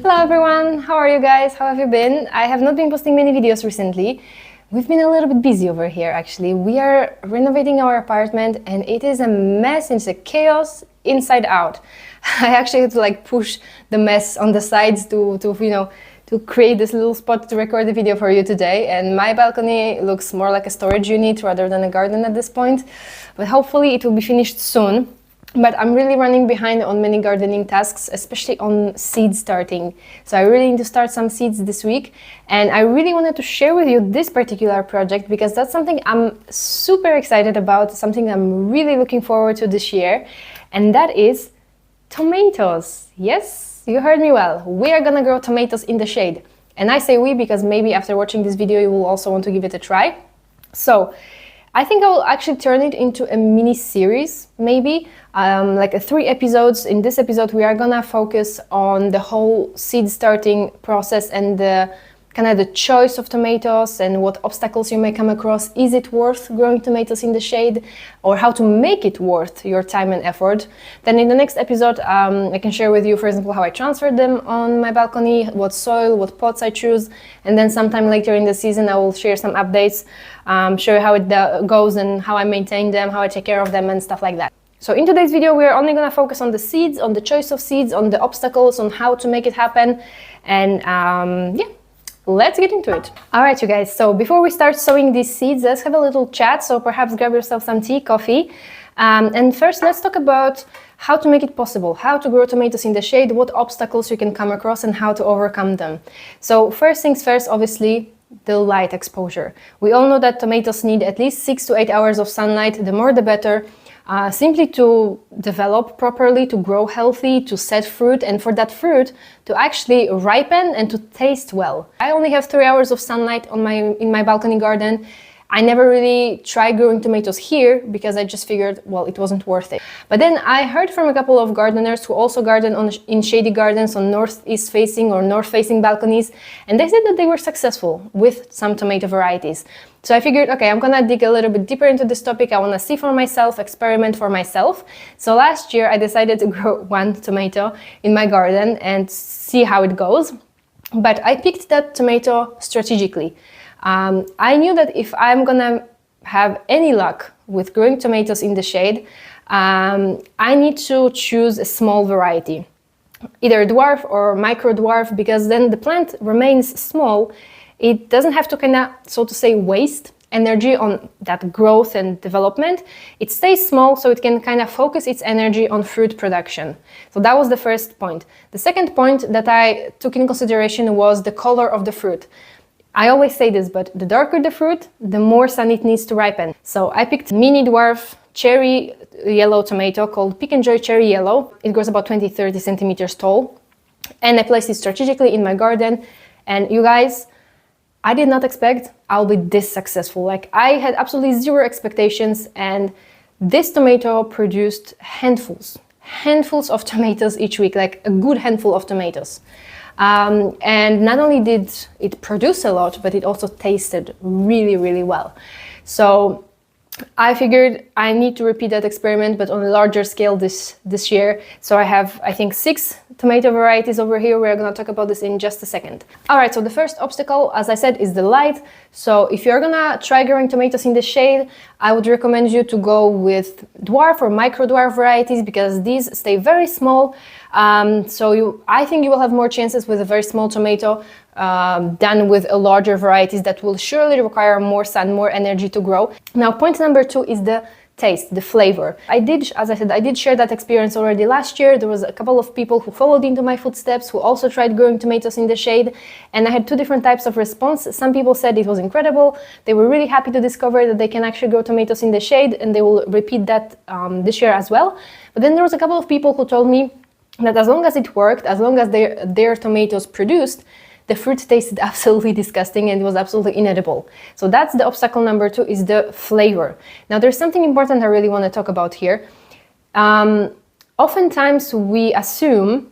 Hello everyone, how are you guys? How have you been? I have not been posting many videos recently. We've been a little bit busy over here actually. We are renovating our apartment and it is a mess, it's a chaos inside out. I actually had to push the mess on the sides to create this little spot to record the video for you today. And my balcony looks more like a storage unit rather than a garden at this point. But hopefully it will be finished soon. But I'm really running behind on many gardening tasks, especially on seed starting. So I really need to start some seeds this week. And I really wanted to share with you this particular project because that's something I'm super excited about, something I'm really looking forward to this year. And that is tomatoes. Yes, you heard me well. We are gonna grow tomatoes in the shade. And I say we because maybe after watching this video, you will also want to give it a try. So I think I will actually turn it into a mini series, maybe like 3 episodes. In this episode, we are gonna focus on the whole seed starting process and the choice of tomatoes and what obstacles you may come across. Is it worth growing tomatoes in the shade, or how to make it worth your time and effort? Then in the next episode, I can share with you, for example, how I transferred them on my balcony, what soil, what pots I choose, and then sometime later in the season I will share some updates, show you how it goes and how I maintain them, how I take care of them and stuff like that. So in today's video, we're only gonna focus on the seeds, on the choice of seeds, on the obstacles, on how to make it happen, and yeah. Let's get into it. All right, you guys, so before we start sowing these seeds, let's have a little chat. So perhaps grab yourself some tea, coffee. And first, let's talk about how to make it possible, how to grow tomatoes in the shade, what obstacles you can come across and how to overcome them. So first things first, obviously, the light exposure. We all know that tomatoes need at least 6 to 8 hours of sunlight, the more the better. Simply to develop properly, to grow healthy, to set fruit, and for that fruit to actually ripen and to taste well. I only have 3 hours of sunlight in my balcony garden. I never really tried growing tomatoes here because I just figured, well, it wasn't worth it. But then I heard from a couple of gardeners who also garden in shady gardens on northeast facing or north facing balconies, and they said that they were successful with some tomato varieties. So I figured, okay, I'm gonna dig a little bit deeper into this topic. I wanna see for myself, experiment for myself. So last year I decided to grow 1 tomato in my garden and see how it goes. But I picked that tomato strategically. I knew that if I'm gonna have any luck with growing tomatoes in the shade, I need to choose a small variety, either dwarf or microdwarf, because then the plant remains small. It doesn't have to so to say, waste energy on that growth and development. It stays small so it can focus its energy on fruit production. So that was the first point. The second point that I took in consideration was the color of the fruit. I always say this, but the darker the fruit, the more sun it needs to ripen. So I picked mini dwarf cherry yellow tomato called Pick and Joy Cherry Yellow. It grows about 20-30 centimeters tall. And I placed it strategically in my garden. And you guys, I did not expect I'll be this successful. I had absolutely zero expectations, and this tomato produced handfuls of tomatoes each week, like a good handful of tomatoes. And not only did it produce a lot, but it also tasted really, really well. So I figured I need to repeat that experiment, but on a larger scale this year. So I have, I think, 6 tomato varieties over here. We're gonna talk about this in just a second. All right, so the first obstacle, as I said, is the light. So if you're gonna try growing tomatoes in the shade, I would recommend you to go with dwarf or microdwarf varieties because these stay very small. I think you will have more chances with a very small tomato than with a larger varieties that will surely require more sun, more energy to grow. Now, point number 2 is the taste, the flavor. As I said, I did share that experience already last year. There was a couple of people who followed into my footsteps, who also tried growing tomatoes in the shade, and I had 2 different types of response. Some people said it was incredible. They were really happy to discover that they can actually grow tomatoes in the shade, and they will repeat that this year as well. But then there was a couple of people who told me that as long as it worked, as long as their tomatoes produced, the fruit tasted absolutely disgusting and it was absolutely inedible. So that's the obstacle number 2, is the flavor. Now there's something important I really want to talk about here. Oftentimes we assume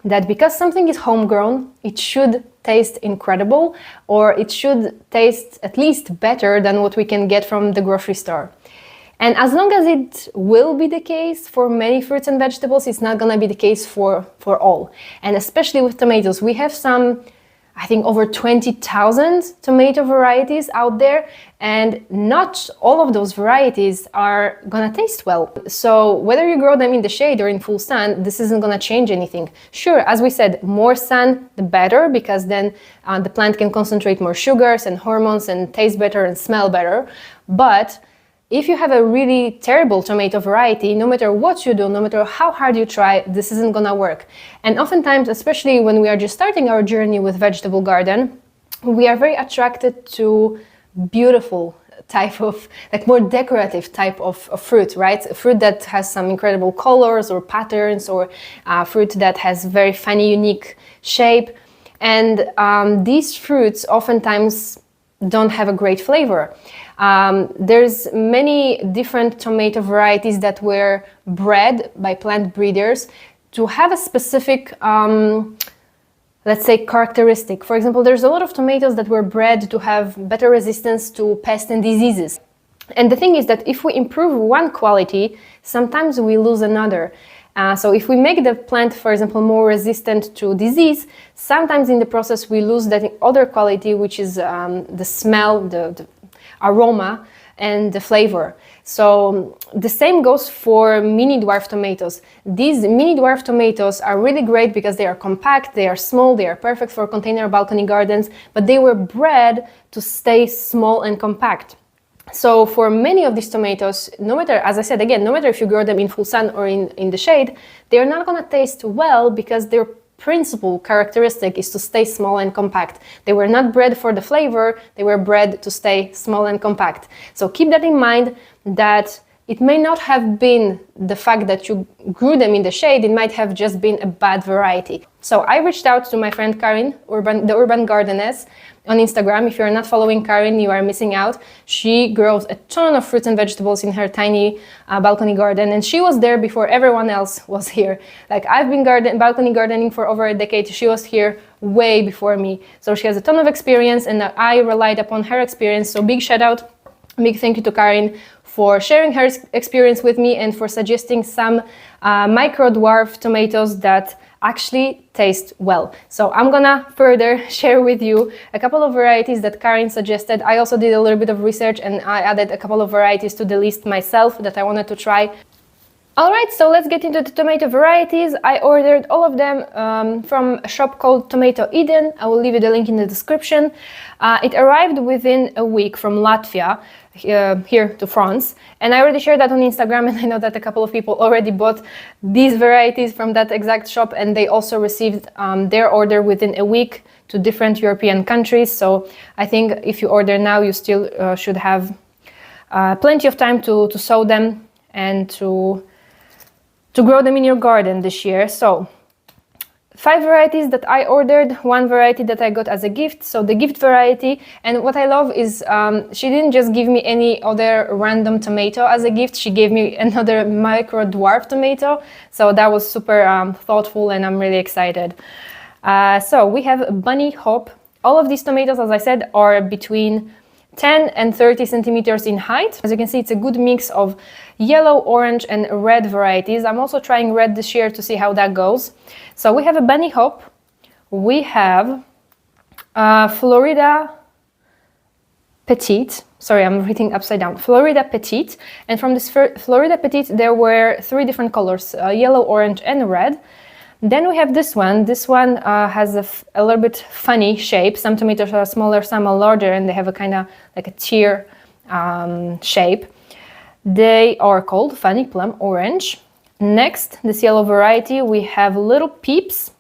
that because something is homegrown, it should taste incredible, or it should taste at least better than what we can get from the grocery store. And as long as it will be the case for many fruits and vegetables, it's not gonna be the case for all. And especially with tomatoes, we have some, I think, over 20,000 tomato varieties out there, and not all of those varieties are gonna taste well. So whether you grow them in the shade or in full sun, this isn't gonna change anything. Sure, as we said, more sun, the better, because then the plant can concentrate more sugars and hormones and taste better and smell better. But if you have a really terrible tomato variety, no matter what you do, no matter how hard you try, this isn't gonna work. And oftentimes, especially when we are just starting our journey with vegetable garden, we are very attracted to beautiful type of, like more decorative type of fruit, right? A fruit that has some incredible colors or patterns, or fruit that has very funny, unique shape. And these fruits oftentimes don't have a great flavor. There's many different tomato varieties that were bred by plant breeders to have a specific, let's say, characteristic. For example, there's a lot of tomatoes that were bred to have better resistance to pests and diseases. And the thing is that if we improve one quality, sometimes we lose another. So if we make the plant, for example, more resistant to disease, sometimes in the process we lose that other quality, which is the smell, the aroma, and the flavor. So the same goes for mini dwarf tomatoes. These mini dwarf tomatoes are really great because they are compact, they are small, they are perfect for container balcony gardens, but they were bred to stay small and compact. So for many of these tomatoes, no matter, as I said again, no matter if you grow them in full sun or in the shade, they're not gonna taste well because their principal characteristic is to stay small and compact. They were not bred for the flavor, they were bred to stay small and compact. So keep that in mind, that it may not have been the fact that you grew them in the shade, it might have just been a bad variety. So I reached out to my friend Karin, the Urban Gardeness, on Instagram. If you're not following Karin, you are missing out. She grows a ton of fruits and vegetables in her tiny balcony garden, and she was there before everyone else was here. Like, I've been balcony gardening for over a decade. She was here way before me. So she has a ton of experience, and I relied upon her experience. So big shout out, big thank you to Karin for sharing her experience with me and for suggesting some microdwarf tomatoes that actually taste well. So I'm gonna further share with you a couple of varieties that Karin suggested. I also did a little bit of research and I added a couple of varieties to the list myself that I wanted to try. Alright, so let's get into the tomato varieties. I ordered all of them from a shop called Tomato Eden. I will leave you the link in the description. It arrived within a week from Latvia here to France, and I already shared that on Instagram, and I know that a couple of people already bought these varieties from that exact shop, and they also received their order within a week to different European countries. So I think if you order now, you still should have plenty of time to sow them and to grow them in your garden this year. So 5 varieties that I ordered, 1 variety that I got as a gift, so the gift variety. And what I love is she didn't just give me any other random tomato as a gift, she gave me another micro dwarf tomato, so that was super thoughtful, and I'm really excited. So we have bunny hop. All of these tomatoes, as I said, are between 10 and 30 centimeters in height. As you can see, it's a good mix of yellow, orange and red varieties. I'm also trying red this year to see how that goes. So we have a bunny hop, we have Florida Petite, sorry, I'm reading upside down, Florida Petite, and from this Florida Petite there were 3 different colors, yellow, orange and red. Then we have this one. This one has a little bit funny shape. Some tomatoes are smaller, some are larger, and they have a kind of like a tear shape. They are called Funny Plum Orange. Next, this yellow variety, we have Little Peeps.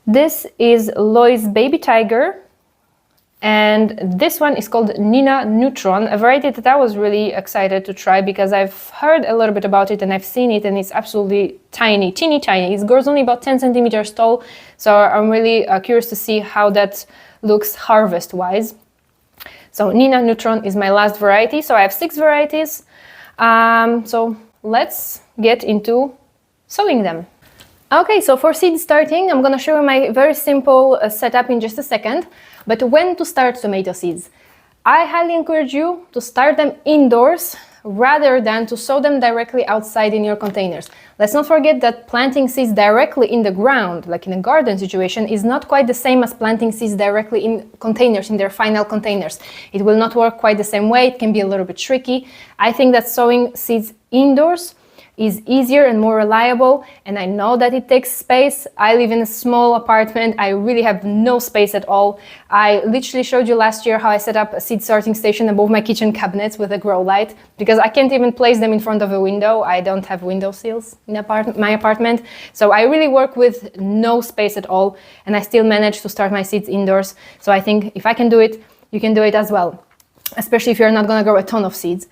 This is Lois Baby Tiger. And this one is called Nina Neutron, a variety that I was really excited to try because I've heard a little bit about it and I've seen it, and it's absolutely tiny, teeny tiny. It grows only about 10 centimeters tall, so I'm really curious to see how that looks harvest-wise. So Nina Neutron is my last variety, so I have 6 varieties. So let's get into sowing them. Okay, so for seed starting, I'm gonna show you my very simple setup in just a second. But when to start tomato seeds? I highly encourage you to start them indoors rather than to sow them directly outside in your containers. Let's not forget that planting seeds directly in the ground, like in a garden situation, is not quite the same as planting seeds directly in containers, in their final containers. It will not work quite the same way. It can be a little bit tricky. I think that sowing seeds indoors is easier and more reliable, and I know that it takes space. I live in a small apartment. I really have no space at all. I literally showed you last year how I set up a seed sorting station above my kitchen cabinets with a grow light, because I can't even place them in front of a window. I don't have window sills in my apartment, so I really work with no space at all, and I still manage to start my seeds indoors. So I think if I can do it, you can do it as well, especially if you're not gonna grow a ton of seeds.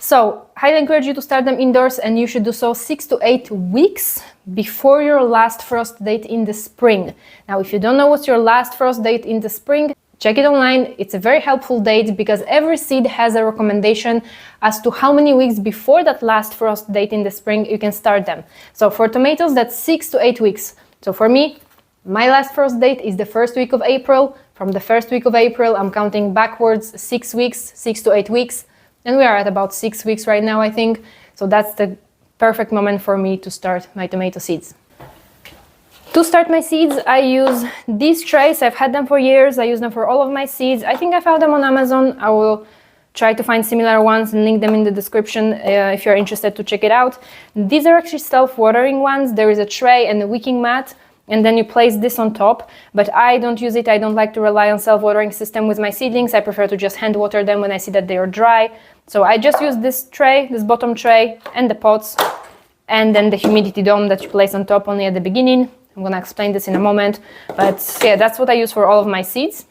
So, highly encourage you to start them indoors, and you should do so 6 to 8 weeks before your last frost date in the spring. Now, if you don't know what's your last frost date in the spring, check it online. It's a very helpful date because every seed has a recommendation as to how many weeks before that last frost date in the spring you can start them. So for tomatoes, that's 6 to 8 weeks. So for me, my last frost date is the first week of April. From the first week of April, I'm counting backwards 6 weeks, 6 to 8 weeks. And we are at about 6 weeks right now, I think. So that's the perfect moment for me to start my tomato seeds. To start my seeds, I use these trays. I've had them for years. I use them for all of my seeds. I think I found them on Amazon. I will try to find similar ones and link them in the description if you're interested to check it out. These are actually self-watering ones. There is a tray and a wicking mat, and then you place this on top, but I don't use it. I don't like to rely on self-watering system with my seedlings. I prefer to just hand water them when I see that they are dry. So I just use this tray, this bottom tray, and the pots, and then the humidity dome that you place on top only at the beginning. I'm gonna explain this in a moment, but yeah, that's what I use for all of my seeds.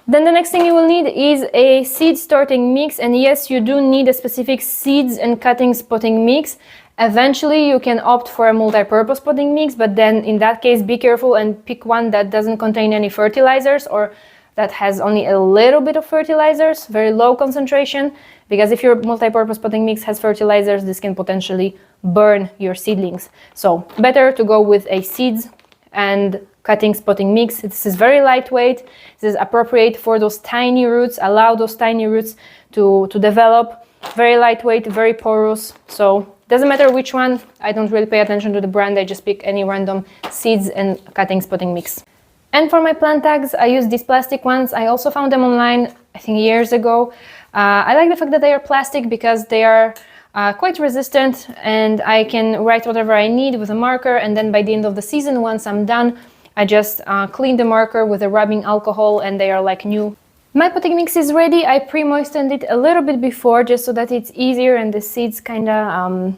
Then the next thing you will need is a seed starting mix, and yes, you do need a specific seeds and cuttings potting mix. Eventually you can opt for a multi-purpose potting mix, but then in that case be careful and pick one that doesn't contain any fertilizers, or that has only a little bit of fertilizers, very low concentration, because if your multi-purpose potting mix has fertilizers, this can potentially burn your seedlings. So better to go with a seeds and cuttings potting mix. This is very lightweight. This is appropriate for those tiny roots, allow those tiny roots to develop. Very lightweight, very porous. So doesn't matter which one. I don't really pay attention to the brand. I just pick any random seeds and cuttings potting mix. And for my plant tags, I use these plastic ones. I also found them online, I think years ago. I like the fact that they are plastic because they are quite resistant, and I can write whatever I need with a marker, and then by the end of the season, once I'm done, I just clean the marker with a rubbing alcohol and they are like new. My potting mix is ready. I pre-moistened it a little bit before just so that it's easier and the seeds kind of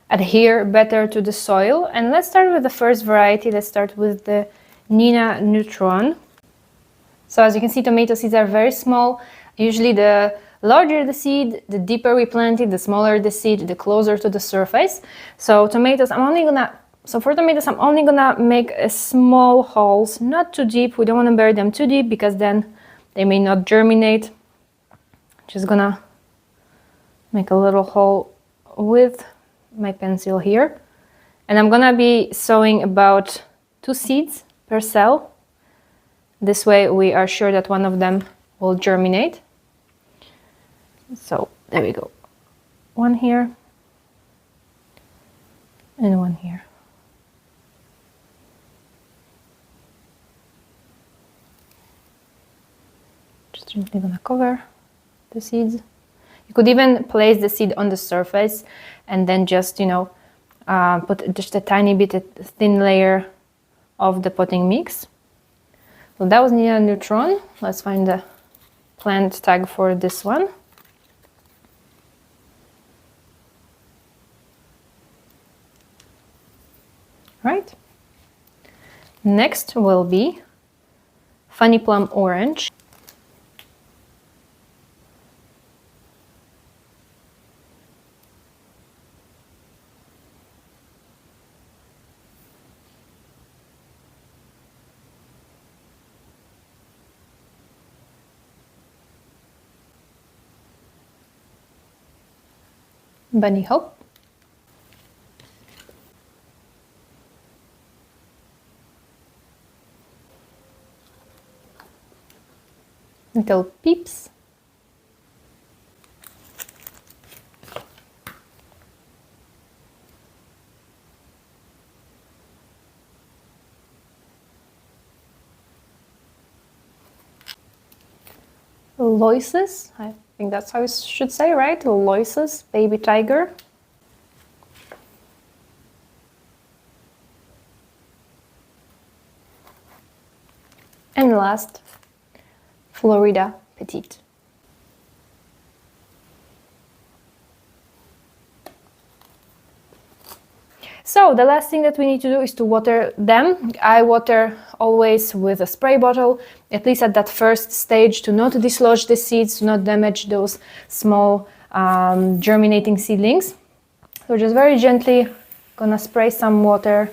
adhere better to the soil. And let's start with the first variety. Let's start with the Nina Neutron. So as you can see, tomato seeds are very small. Usually the larger the seed, the deeper we plant it, the smaller the seed, the closer to the surface. So tomatoes, for tomatoes, I'm only gonna make a small holes, not too deep. We don't want to bury them too deep because then they may not germinate. Just gonna make a little hole with my pencil here. And I'm gonna be sowing about 2 seeds per cell. This way we are sure that one of them will germinate. So there we go. One here and one here. Just gently gonna cover the seeds. You could even place the seed on the surface and then just, put just a tiny bit, a thin layer of the potting mix. So that was Nina Neutron. Let's find the plant tag for this one. Right. Next will be Funny Plum Orange. Bunny Hope. Little Peeps. loises. I think that's how I should say, right? Loises, baby tiger. And last, Florida petite. So the last thing that we need to do is to water them. I water always with a spray bottle, at least at that first stage, to not dislodge the seeds, to not damage those small germinating seedlings. So just very gently gonna spray some water.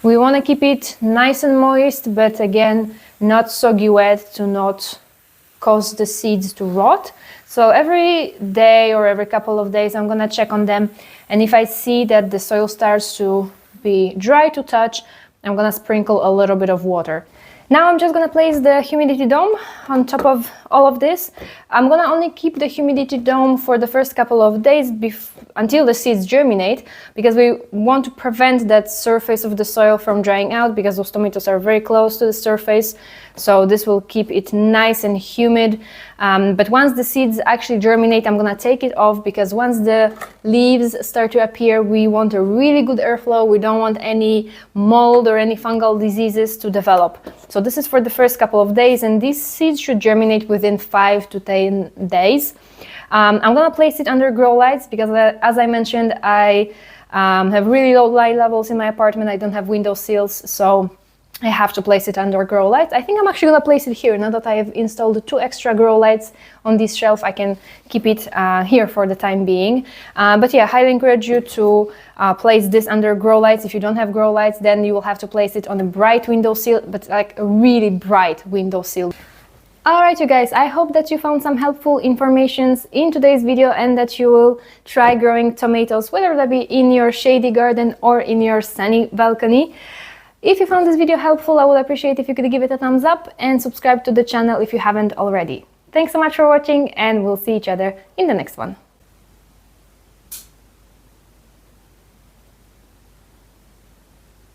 We want to keep it nice and moist, but again, not soggy wet to not cause the seeds to rot. So every day or every couple of days, I'm gonna check on them. And if I see that the soil starts to be dry to touch, I'm gonna sprinkle a little bit of water. Now I'm just gonna place the humidity dome on top of all of this. I'm gonna only keep the humidity dome for the first couple of days until the seeds germinate, because we want to prevent that surface of the soil from drying out, because those tomatoes are very close to the surface. So this will keep it nice and humid. But once the seeds actually germinate, I'm gonna take it off, because once the leaves start to appear, we want a really good airflow. We don't want any mold or any fungal diseases to develop. So this is for the first couple of days, and these seeds should germinate within 5 to 10 days. I'm gonna place it under grow lights, because as I mentioned, I have really low light levels in my apartment. I don't have window sills, so I have to place it under grow lights. I think I'm actually gonna place it here. Now that I have installed 2 extra grow lights on this shelf, I can keep it here for the time being. But yeah, I highly encourage you to place this under grow lights. If you don't have grow lights, then you will have to place it on a bright windowsill, but like a really bright windowsill. Alright you guys, I hope that you found some helpful informations in today's video and that you will try growing tomatoes, whether that be in your shady garden or in your sunny balcony. If you found this video helpful, I would appreciate if you could give it a thumbs up and subscribe to the channel if you haven't already. Thanks so much for watching, and we'll see each other in the next one.